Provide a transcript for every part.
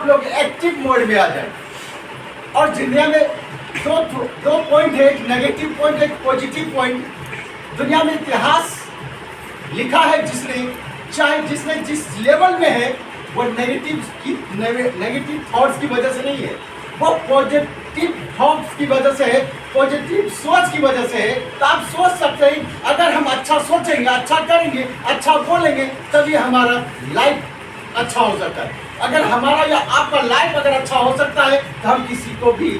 आप लोग active mode में आ जाए। और दुनिया में दो पॉइंट है, एक नेगेटिव पॉइंट, एक पॉजिटिव पॉइंट। दुनिया में इतिहास लिखा है जिसने, चाहे जिसने जिस लेवल में है, वो नेगेटिव थॉट्स की वजह से नहीं है, वो पॉजिटिव थॉट्स की वजह से है, पॉजिटिव सोच की वजह से है। तो आप सोच सकते हैं, अगर हम अच्छा सोचेंगे, अच्छा करेंगे, अच्छा बोलेंगे, तभी हमारा लाइफ अच्छा हो सकता है। अगर हमारा या आपका लाइफ अगर अच्छा हो सकता है तो हम किसी को भी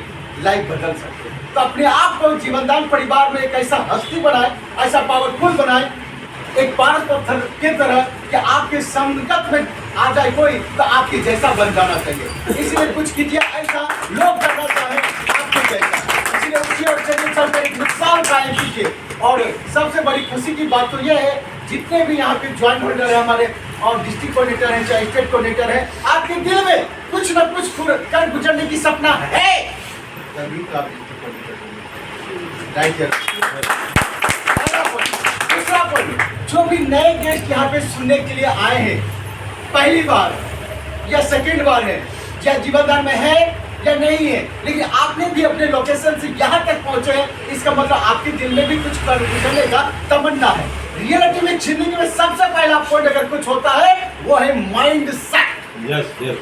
लाइफ बदल सकते हैं। तो अपने आप को जीवनदान परिवार में एक ऐसा हस्ती बनाए, ऐसा पावरफुल बनाए, एक पारस पत्थर की तरह कि आपके संगत में आ जाए कोई तो आपके जैसा बन जाना चाहिए। इसलिए कुछ कीजिए ऐसा लोग करना चाहे आपके जैसा। इसलिए उसी और चलिए चलकर एक मिसाल कायम कीजिए। और सबसे बड़ी खुशी की बात तो यह है, जितने भी यहाँ पे ज्वाइंट होल्डर है हमारे और डिस्ट्रिक्ट कोऑर्डिनेटर है, चाहे स्टेट कोऑर्डिनेटर है, आपके दिल में कुछ न कुछ कर गुजरने की सपना है, तभी तो आप दूसरा पॉइंट, जो भी नए गेस्ट यहाँ पे सुनने के लिए आए हैं, पहली बार या सेकंड बार है, या जीवनदान में है या नहीं है, लेकिन आपने भी अपने लोकेशन से यहाँ तक पहुंचे हैं, इसका मतलब आपके दिल में भी कुछ करने का तमन्ना है। रियलिटी में जिंदगी में सबसे पहला पॉइंट अगर कुछ होता है वो है माइंड सेट।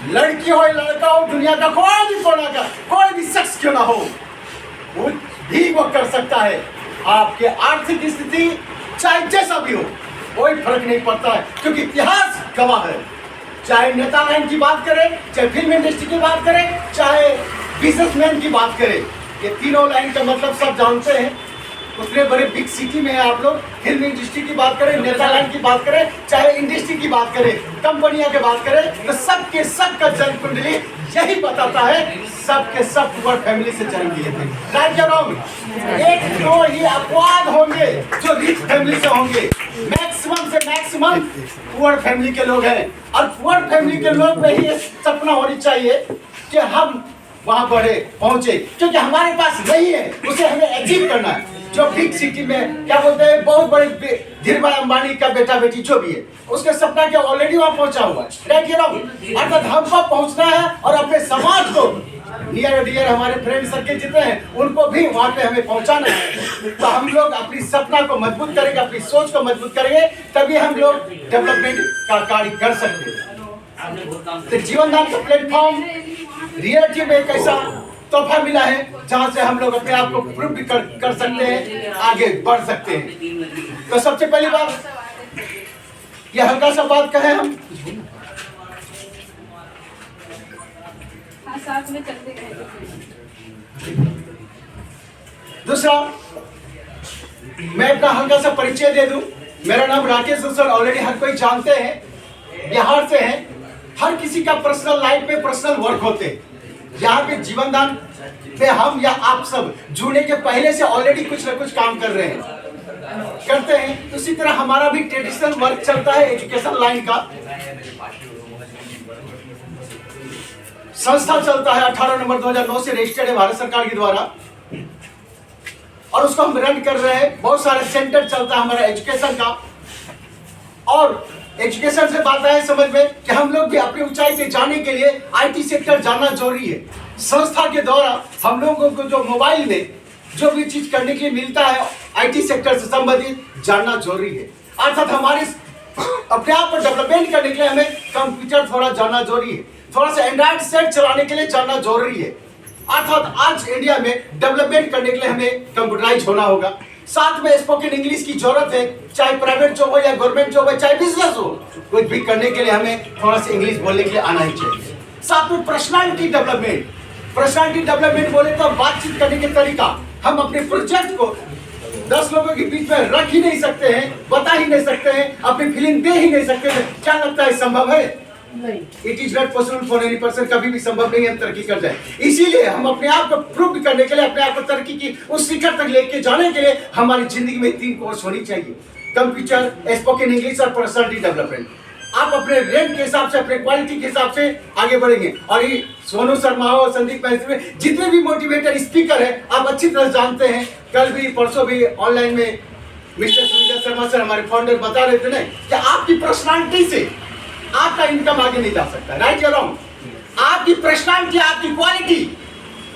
लड़की हो लड़का हो, दुनिया का कोई भी कोना का कोई भी शख्स क्यों ना हो, वो भी वो कर सकता है। आपके आर्थिक स्थिति चाहे जैसा भी हो, कोई फर्क नहीं पड़ता है, क्योंकि इतिहास गवाह है। चाहे नेता लाइन की बात करें, चाहे फिल्म इंडस्ट्री की बात करें, चाहे बिजनेसमैन की बात करें, ये तीनों लाइन का मतलब सब जानते हैं। उतने बड़े बिग सिटी में आप लोग फिल्म इंडस्ट्री की बात करें, नेता लाइन की बात करें, चाहे इंडस्ट्री की बात करें, कंपनियां की बात करें, तो सबके सब का जन्म कुंडली यही बताता है, सबके सब पुअर फैमिली से जन्म लिए थे। राइट या रॉन्ग? एक दो ही अपवाद होंगे जो रिच फैमिली से होंगे, मैक्सिमम से मैक्सिमम पुअर फैमिली के लोग हैं। और पुअर फैमिली के लोग में ही सपना होनी चाहिए कि हम वहां बढ़े पहुंचे, क्योंकि हमारे पास नहीं है, उसे हमें अचीव करना है। जो बिग सिटी में क्या बोलते हैं, बहुत बड़े धीरूभाई अंबानी का बेटा बेटी जो भी है, उसके सपना क्या ऑलरेडी वहां पहुंचा हुआ है। राइट या रॉन्ग? अर्थात हमको पहुंचना है और अपने समाज को, नियर डियर हमारे फ्रेंड सर्किल जितने हैं, उनको भी वहां पे हमें पहुंचाना है। तो हम लोग अपनी सपना को मजबूत करेंगे, अपनी सोच को मजबूत करेंगे, तभी हम लोग डेवलपमेंट का कार्य कर सकते हैं। तो जीवनदान का प्लेटफॉर्म रियलिटी में एक ऐसा तोहफा मिला है जहां से हम लोग अपने आप को प्रूव भी कर सकते हैं, आगे बढ़ सकते हैं। तो सबसे पहली बात, ये हल्का सा बात कहें हम, साथ में चलते दूसरा मैं अपना हल्का सा परिचय दे दूं। मेरा नाम राकेश सर, ऑलरेडी हर कोई जानते हैं, बिहार से हैं। हर किसी का पर्सनल लाइफ में पर्सनल वर्क होते हैं। यहाँ पे जीवनदान पे हम या आप सब जुड़ने के पहले से ऑलरेडी कुछ ना कुछ काम कर रहे हैं, करते हैं। उसी तरह हमारा भी ट्रेडिशनल वर्क चलता है, एजुकेशन लाइन का संस्था चलता है, 18 नंबर 2009 से रजिस्टर्ड है भारत सरकार के द्वारा, और उसको हम रन कर रहे हैं। बहुत सारे सेंटर चलता है हमारा एजुकेशन का। और एजुकेशन से बात आए समझ में कि हम लोग भी अपनी ऊंचाई पे जाने के लिए आईटी सेक्टर जानना जरूरी है। संस्था के द्वारा हम लोगों को जो मोबाइल में जो भी चीज करने के लिए मिलता है, आईटी सेक्टर से संबंधित जानना जरूरी है। अर्थात हमारे अपने आप को डेवलपमेंट करने के लिए हमें कंप्यूटर थोड़ा जानना जरूरी है, थोड़ा सा एंड्रॉइड सेट चलाने के लिए जानना जरूरी है। अर्थात आज इंडिया में डेवलपमेंट करने के लिए हमें कंप्यूटराइज होना होगा। साथ में स्पोकन इंग्लिश की जरूरत है, चाहे प्राइवेट जॉब हो या गवर्नमेंट जॉब हो, चाहे बिजनेस हो, कुछ भी करने के लिए हमें थोड़ा सा इंग्लिश बोलने के लिए आना ही चाहिए। साथ में पर्सनालिटी डेवलपमेंट, पर्सनालिटी डेवलपमेंट बोले तो बातचीत करने के तरीका। हम अपने प्रोजेक्ट को 10 लोगों के बीच में रख ही नहीं सकते हैं, बता ही नहीं सकते हैं, अपनी फीलिंग दे ही नहीं सकते हैं। क्या लगता है संभव है? It is not possible for any person, कभी भी संभव नहीं हम तरक्की कर जाए। इसीलिए हम अपने आप को प्रूव करने के लिए, अपने आप को तरक्की की उस शिखर तक लेके जाने के लिए हमारी जिंदगी में 3 कोर्स होनी चाहिए, कंप्यूटर, स्पोकन इंग्लिश और पर्सनालिटी डेवलपमेंट। आप अपने रैंक के हिसाब से, अपने क्वालिटी के हिसाब से आगे बढ़ेंगे। और ये सोनू शर्मा हो, संदीप मैत्री, जितने भी मोटिवेटर स्पीकर है आप अच्छी तरह जानते हैं। कल भी परसों भी ऑनलाइन में मिस्टर सुनीता शर्मा सर हमारे फाउंडर बता रहे थे ना कि आपकी पर्सनालिटी से आपका इनकम आगे नहीं जा सकता। राइट या रॉन्ग? आप आपकी पर्सनालिटी, आपकी क्वालिटी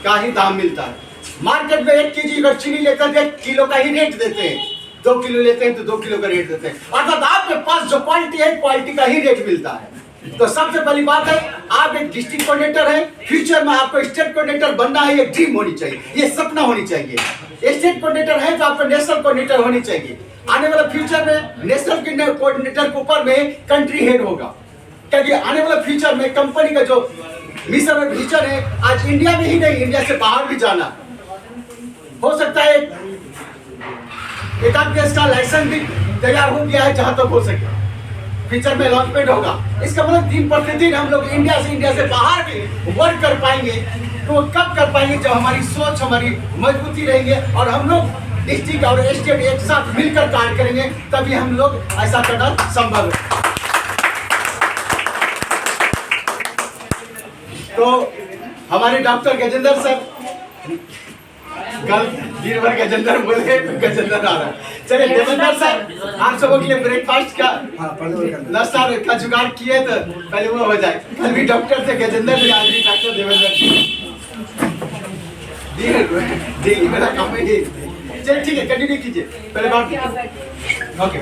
का ही दाम मिलता है। मार्केट में 1 केजी अगर चीनी लेते हैं तो 1 किलो का ही रेट देते हैं, 2 किलो लेते हैं तो 2 किलो का रेट देते हैं। अर्थात आपके पास जो क्वालिटी है, क्वालिटी का ही रेट मिलता है। तो सबसे पहली बात है, आप एक डिस्ट्रिक्ट कोऑर्डिनेटर है, फ्यूचर में आपको स्टेट कोऑर्डिनेटर बनना है, ये ड्रीम होनी चाहिए, ये सपना होनी चाहिए। स्टेट कोऑर्डिनेटर है तो आपको नेशनल कोऑर्डिनेटर होनी चाहिए। आने वाला फ्यूचर में नेशनल कोऑर्डिनेटर के ऊपर में कंट्री हेड होगा, क्योंकि आने वाला फ्यूचर में कंपनी का जो मिशन और विजन है, आज इंडिया में ही नहीं, इंडिया से बाहर भी जाना हो सकता है। एक आध देश का लाइसेंस भी तैयार हो गया है, जहां तक हो सके फ्यूचर में लॉन्चमेंट होगा। इसका मतलब दिन प्रतिदिन हम लोग इंडिया से बाहर भी वर्क कर पाएंगे। तो वो कब कर पाएंगे? जब हमारी सोच, हमारी मजबूती रहेंगे और हम लोग डिस्ट्रिक्ट और स्टेट एक साथ मिलकर कार्य करेंगे, तभी हम लोग ऐसा करना संभव है। तो हमारे डॉक्टर गजेंद्र सर, कल दिन भर गजेंद्र बोले, गजेंद्र आ रहा है। चलिए देवेंद्र सर, आप सबों के लिए ब्रेकफास्ट का नाश्ता का जुगाड़ किए, तो पहले वो हो जाए। कल भी डॉक्टर थे गजेंद्र जी, आज भी डॉक्टर देवेंद्र जी, मेरा काम है। चलिए ठीक है, कंटिन्यू कीजिए, पहले बात ओके।